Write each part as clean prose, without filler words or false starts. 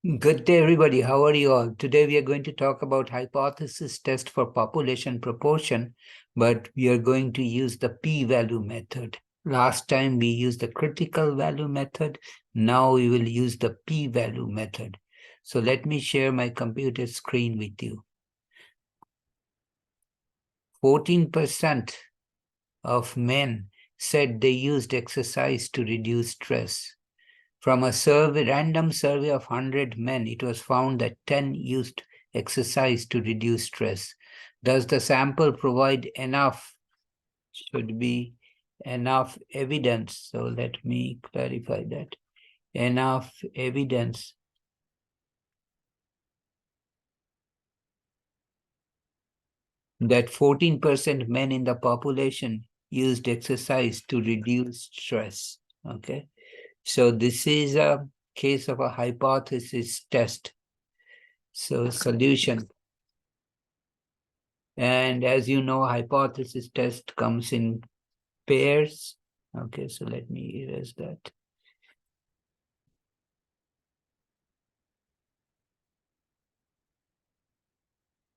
Good day, everybody. How are you all? Today, we are going to talk about hypothesis test for population proportion, but we are going to use the p-value method. Last time, we used the critical value method. Now, we will use the p-value method. So let me share my computer screen with you. 14% of men said they used exercise to reduce stress. From a random survey of 100 men, it was found that 10 used exercise to reduce stress. Does the sample provide enough? Should be enough evidence. So let me clarify that. Enough evidence that 14% men in the population used exercise to reduce stress. Okay. So this is a case of a hypothesis test. So solution. And as you know, hypothesis test comes in pairs. Okay, so let me erase that.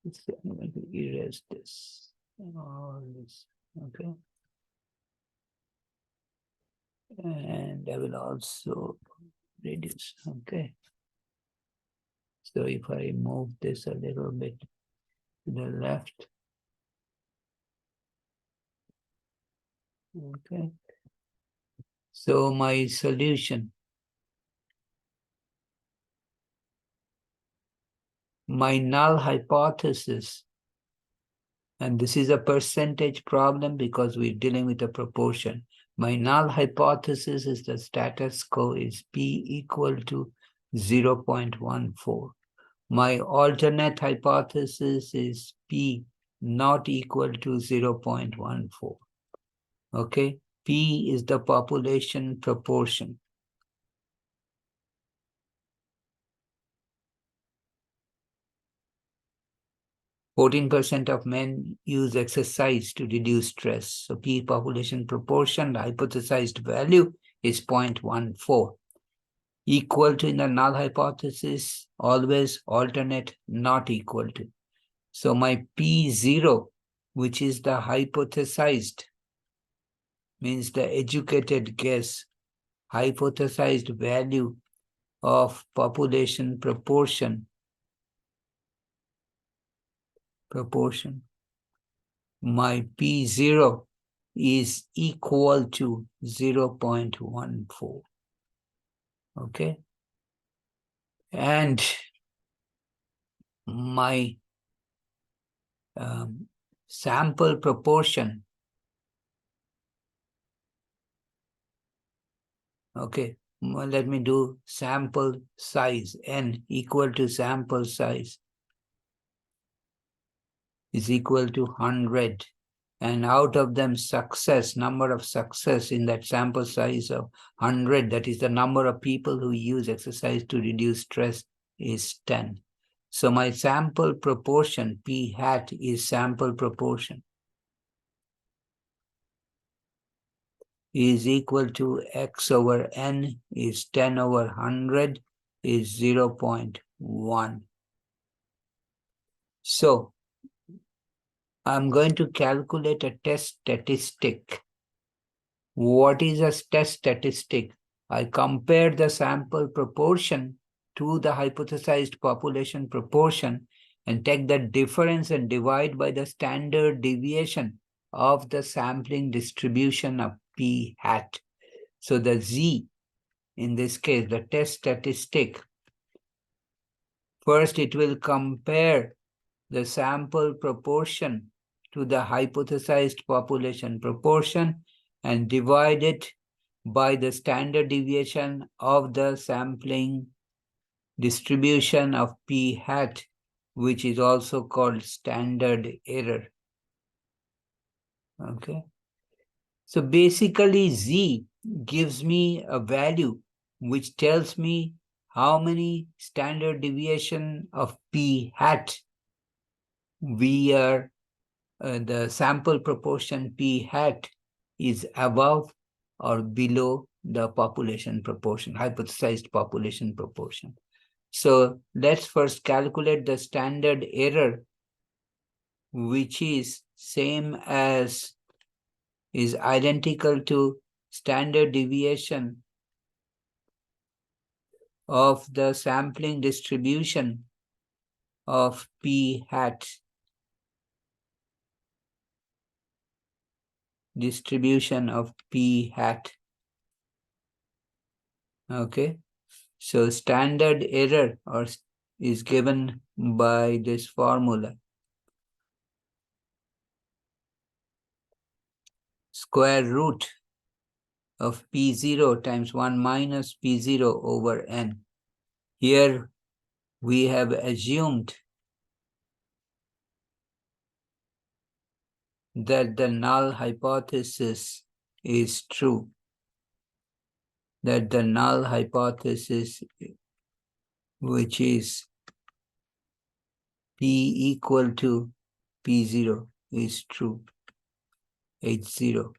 I'm going to erase this. All this. Okay. And I will also reduce. Okay. So if I move this a little bit to the left. Okay. So my solution. My null hypothesis, and this is a percentage problem because we're dealing with a proportion. My null hypothesis is the status quo is p equal to 0.14. My alternate hypothesis is p not equal to 0.14. Okay, p is the population proportion. 14% of men use exercise to reduce stress. So P population proportion, the hypothesized value is 0.14. Equal to in the null hypothesis, always alternate, not equal to. So my P0, which is the hypothesized, means the educated guess, hypothesized value of population proportion, my P0 is equal to 0.14. Okay. And my sample proportion. Okay. Well, let me do sample size. N equal to sample size is equal to 100. And out of them success, number of success in that sample size of 100, that is the number of people who use exercise to reduce stress, is 10. So my sample proportion, P hat, is sample proportion, is equal to X over N is 10 over 100 is 0.1. So I'm going to calculate a test statistic. What is a test statistic? I compare the sample proportion to the hypothesized population proportion and take the difference and divide by the standard deviation of the sampling distribution of P hat. So the Z, in this case, the test statistic, first it will compare the sample proportion to the hypothesized population proportion and divide it by the standard deviation of the sampling distribution of P hat, which is also called standard error. Okay. So basically Z gives me a value which tells me how many standard deviation of P hat we are, the sample proportion P hat is above or below the population proportion, hypothesized population proportion. So let's first calculate the standard error, which is identical to standard deviation of the sampling distribution of p hat. Distribution of p hat. Okay, so standard error is given by this formula. Square root of p0 times 1 minus p0 over n. Here we have assumed that the null hypothesis is true. That the null hypothesis, which is p equal to p0, is true. H0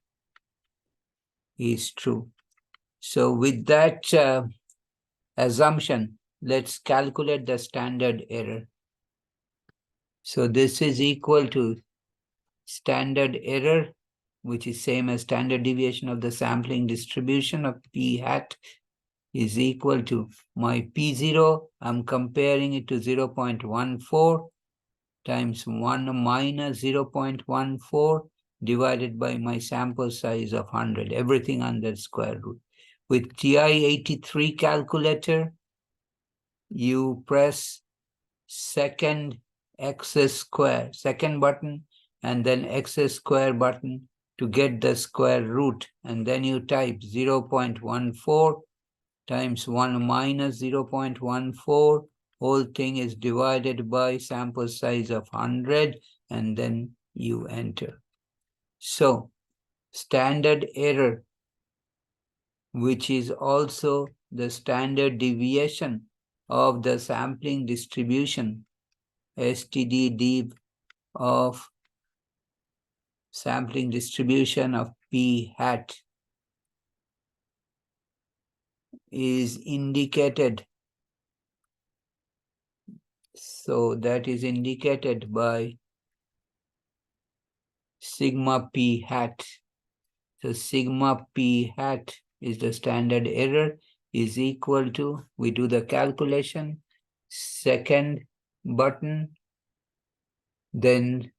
is true. So with that assumption, let's calculate the standard error. So this is equal to standard error, which is same as standard deviation of the sampling distribution of p hat, is equal to my p0, I'm comparing it to 0.14 times 1 minus 0.14 divided by my sample size of 100, everything under square root. With TI-83 calculator, you press second button, and then x square button to get the square root, and then you type 0.14 times 1 minus 0.14, whole thing is divided by sample size of 100, and then you enter. So standard error, which is also the standard deviation of the sampling distribution, STD of sampling distribution of p hat, is indicated. So that is indicated by sigma p hat. So sigma p hat is the standard error, is equal to, we do the calculation, second button, then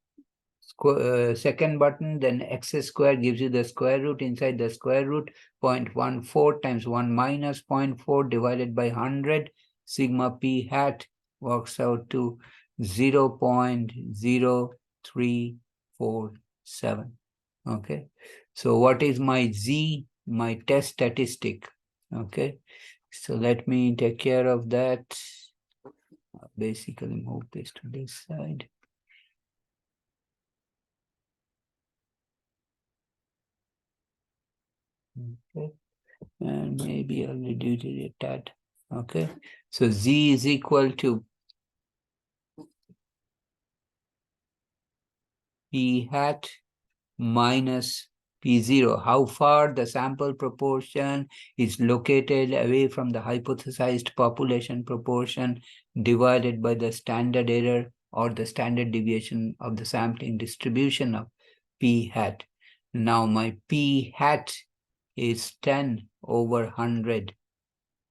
second button, then x squared gives you the square root. Inside the square root, 0.14 times 1 minus 0.4 divided by 100. Sigma p hat works out to 0.0347. Okay. So what is my z? My test statistic. Okay. So let me take care of that. Basically move this to this side. Okay, and maybe I'll reduce it a tad. Okay, so z is equal to p hat minus p0. How far the sample proportion is located away from the hypothesized population proportion divided by the standard error or the standard deviation of the sampling distribution of p hat. Now my p hat is 10 over 100,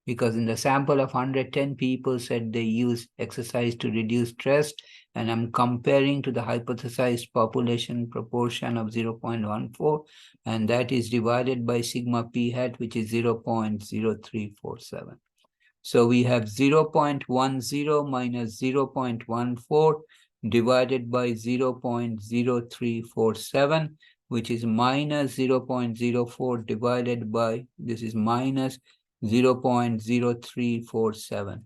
because in the sample of 110 people said they use exercise to reduce stress, and I'm comparing to the hypothesized population proportion of 0.14, and that is divided by sigma p hat, which is 0.0347. So we have 0.10 minus 0.14 divided by 0.0347, which is minus 0.04 divided by, this is minus 0.0347.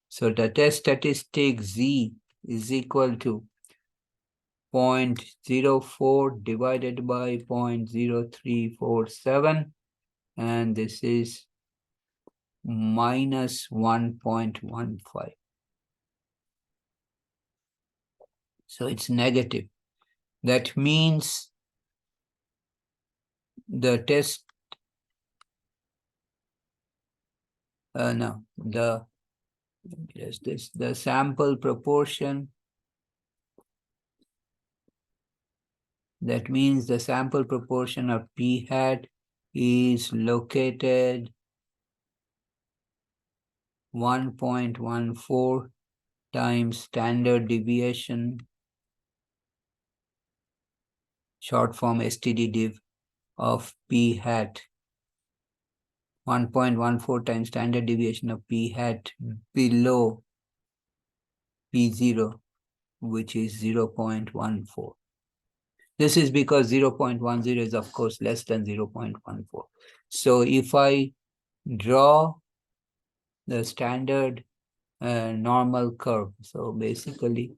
So the test statistic z is equal to 0.04 divided by 0.0347, and this is minus 1.15. So it's negative. That means the test, the Yes, this the sample proportion. That means the sample proportion of p hat is located 1.14 times standard deviation, short form std_div of p hat. 1.14 times standard deviation of p hat below p0, which is 0.14. This is because 0.10 is of course less than 0.14. So if I draw the standard normal curve, so basically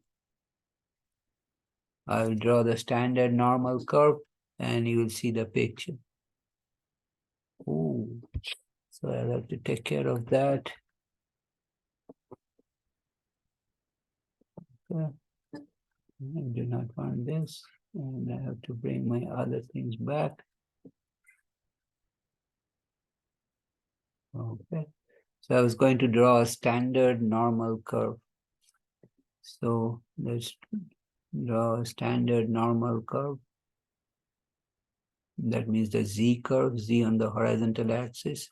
I'll draw the standard normal curve and you will see the picture. Ooh. So I'll have to take care of that. Okay. I do not want this, and I have to bring my other things back. Okay. So I was going to draw a standard normal curve. So let's draw a standard normal curve. That means the z curve, z on the horizontal axis,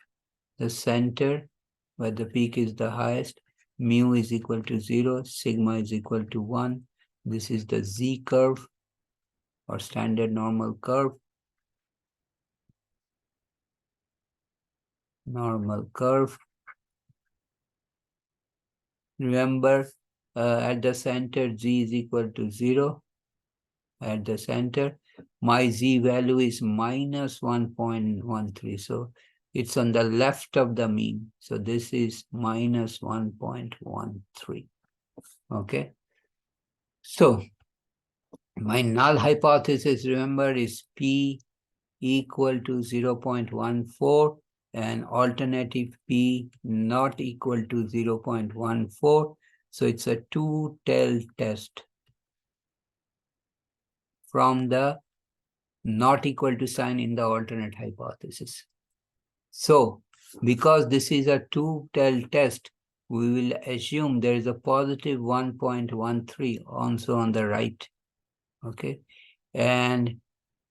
the center where the peak is the highest, mu is equal to 0, sigma is equal to 1. This is the z curve or standard normal curve. Normal curve. Remember, at the center, z is equal to 0. At the center, my z value is minus 1.13. So it's on the left of the mean. So this is minus 1.13. Okay. So my null hypothesis, remember, is p equal to 0.14 and alternative p not equal to 0.14. So it's a two-tailed test from the not equal to sign in the alternate hypothesis. So because this is a two-tailed test, we will assume there is a positive 1.13 also on the right. Okay. And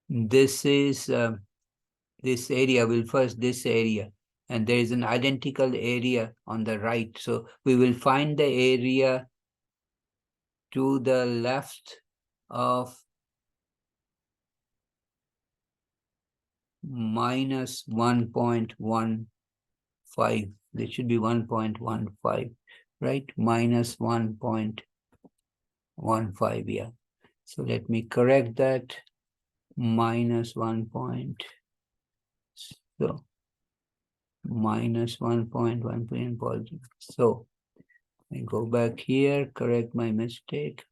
this is this area, will first this area, and there is an identical area on the right. So we will find the area to the left of minus 1.15. This should be 1.15, right? Minus 1.15, yeah. So let me correct that. Minus 1. So minus 1.1 positive. So I go back here, correct my mistake.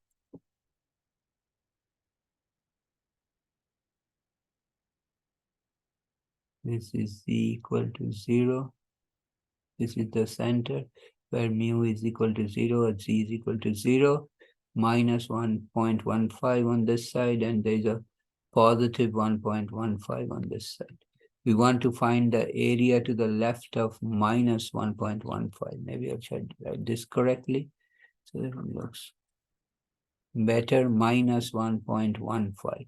This is z equal to 0. This is the center where mu is equal to 0 or z is equal to 0. Minus 1.15 on this side, and there's a positive 1.15 on this side. We want to find the area to the left of minus 1.15. Maybe I should write this correctly. So it looks better, minus 1.15.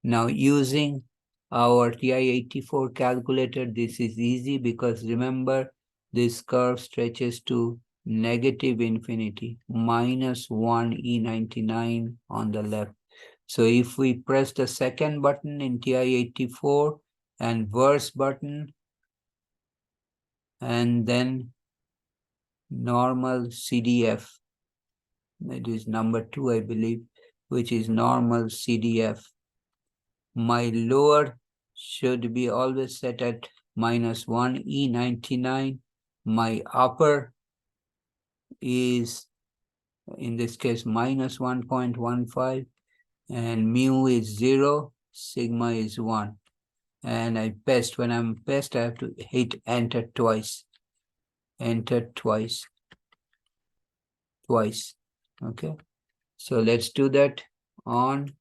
Now using our TI-84 calculator, this is easy because remember, this curve stretches to negative infinity, minus 1 E99 on the left. So if we press the second button in TI-84 and verse button, and then normal CDF, that is number 2, I believe, which is normal CDF. My lower should be always set at minus 1 E99. My upper is, in this case, minus 1.15, and mu is 0, sigma is 1. And I paste. When I'm paste, I have to hit enter twice. Enter twice. Okay. So let's do that on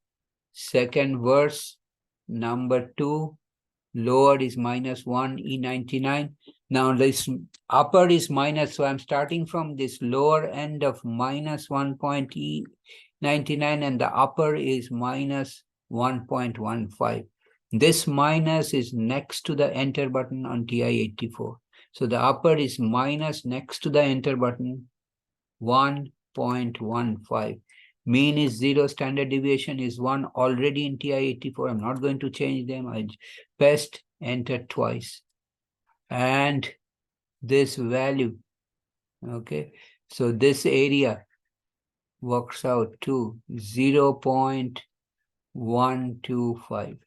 second verse, number 2. lower is -1 E99. Now this upper is minus, so I'm starting from this lower end of -1 point E99 and the upper is -1.15. This minus is next to the enter button on TI-84. So the upper is minus next to the enter button 1.15. Mean is 0, standard deviation is 1 already in TI-84. I'm not going to change them. I pressed enter twice. And this value, okay, so this area works out to 0.125.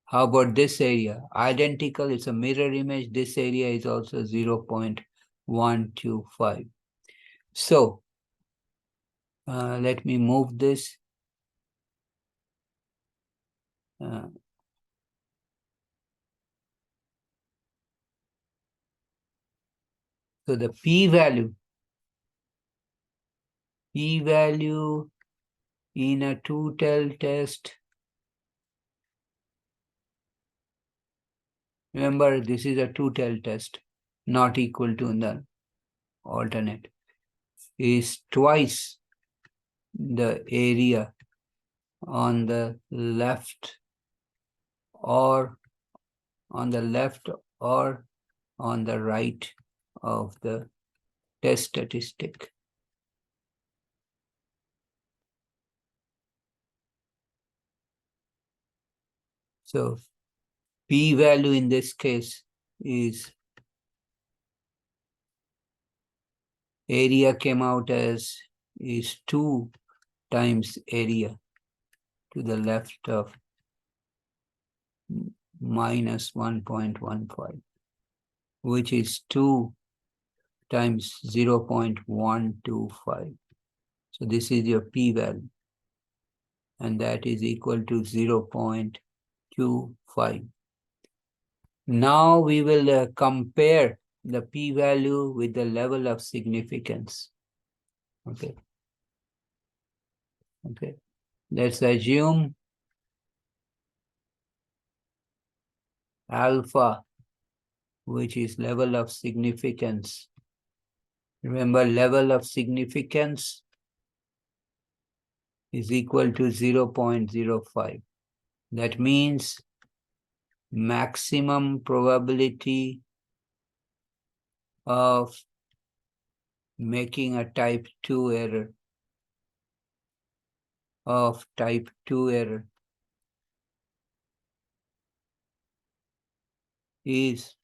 How about this area? Identical, it's a mirror image. This area is also 0.125. So let me move this. So the p-value in a two-tail test, remember this is a two-tail test, not equal to the alternate, is twice the area on the left or on the right of the test statistic. So p-value in this case is, area came out as is 2 times area to the left of -1.15, which is 2 times 0.125. So this is your p-value, and that is equal to 0.25. Now we will compare the p-value with the level of significance. Okay. Let's assume alpha, which is level of significance. Remember, level of significance is equal to 0.05. That means maximum probability of making a type 2 error is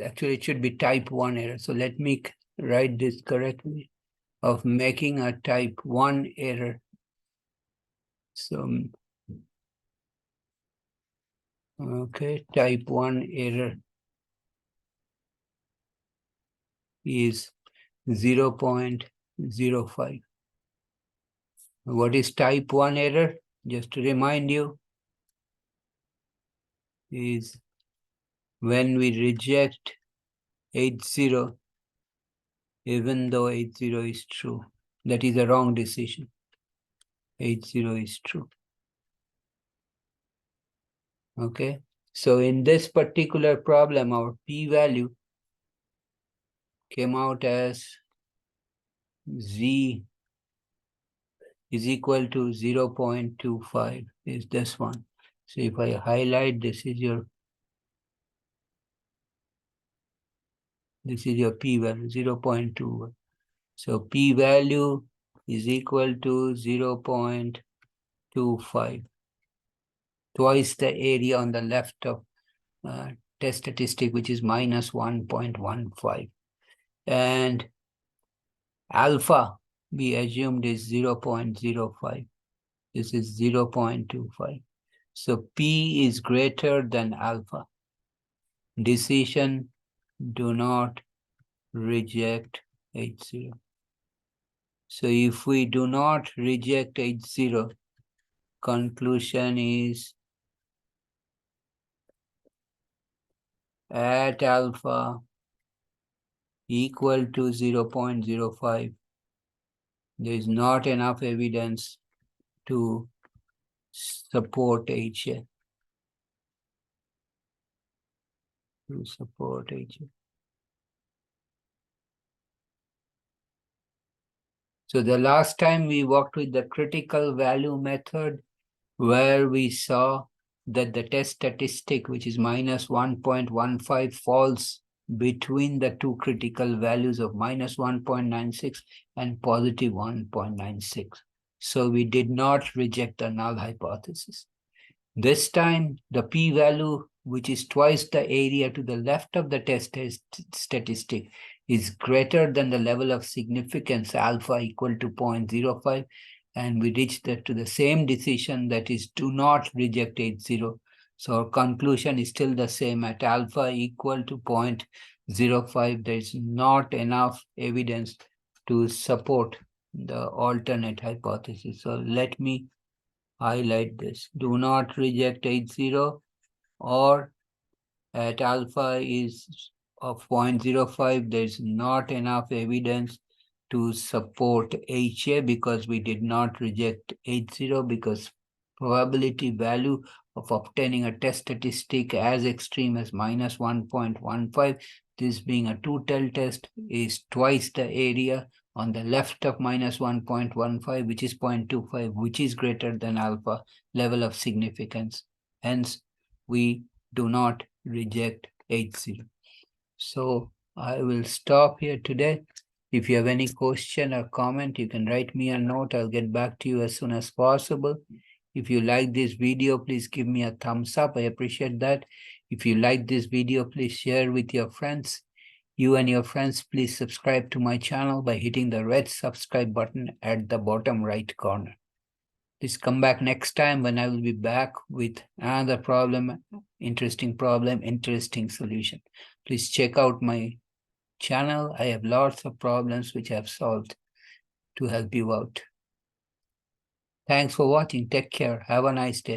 actually it should be type 1 error. So let me write this correctly, of making a type 1 error. So, okay, type 1 error is 0.05. What is type 1 error? Just to remind you, is when we reject 80, even though 80 is true. That is a wrong decision. 80 is true. Okay, so in this particular problem, our p-value came out as z is equal to 0.25, is this one. So if I highlight, this is your p-value, 0.21. So p-value is equal to 0.25, twice the area on the left of test statistic, which is -1.15. And alpha, we assumed, is 0.05. This is 0.25. So p is greater than alpha. Decision, do not reject 80. So if we do not reject H0, conclusion is at alpha equal to 0.05, there is not enough evidence to support HA. So the last time we worked with the critical value method, where we saw that the test statistic, which is minus 1.15, falls between the two critical values of minus 1.96 and positive 1.96. So we did not reject the null hypothesis. This time, the p-value, which is twice the area to the left of the test statistic, is greater than the level of significance alpha equal to 0.05, and we reached to the same decision, that is, do not reject H0. So our conclusion is still the same. At alpha equal to 0.05, there is not enough evidence to support the alternate hypothesis. So let me highlight this. Do not reject H0, or at alpha is of 0.05, there's not enough evidence to support HA, because we did not reject H0, because probability value of obtaining a test statistic as extreme as minus 1.15, this being a two-tail test, is twice the area on the left of minus 1.15, which is 0.25, which is greater than alpha level of significance. Hence, we do not reject H0. So I will stop here today. If you have any question or comment, you can write me a note. I'll get back to you as soon as possible. If you like this video, please give me a thumbs up. I appreciate that. If you like this video, please share with your friends. You and your friends, please subscribe to my channel by hitting the red subscribe button at the bottom right corner. Please come back next time, when I will be back with another problem, interesting solution. Please check out my channel. I have lots of problems which I have solved to help you out. Thanks for watching. Take care. Have a nice day.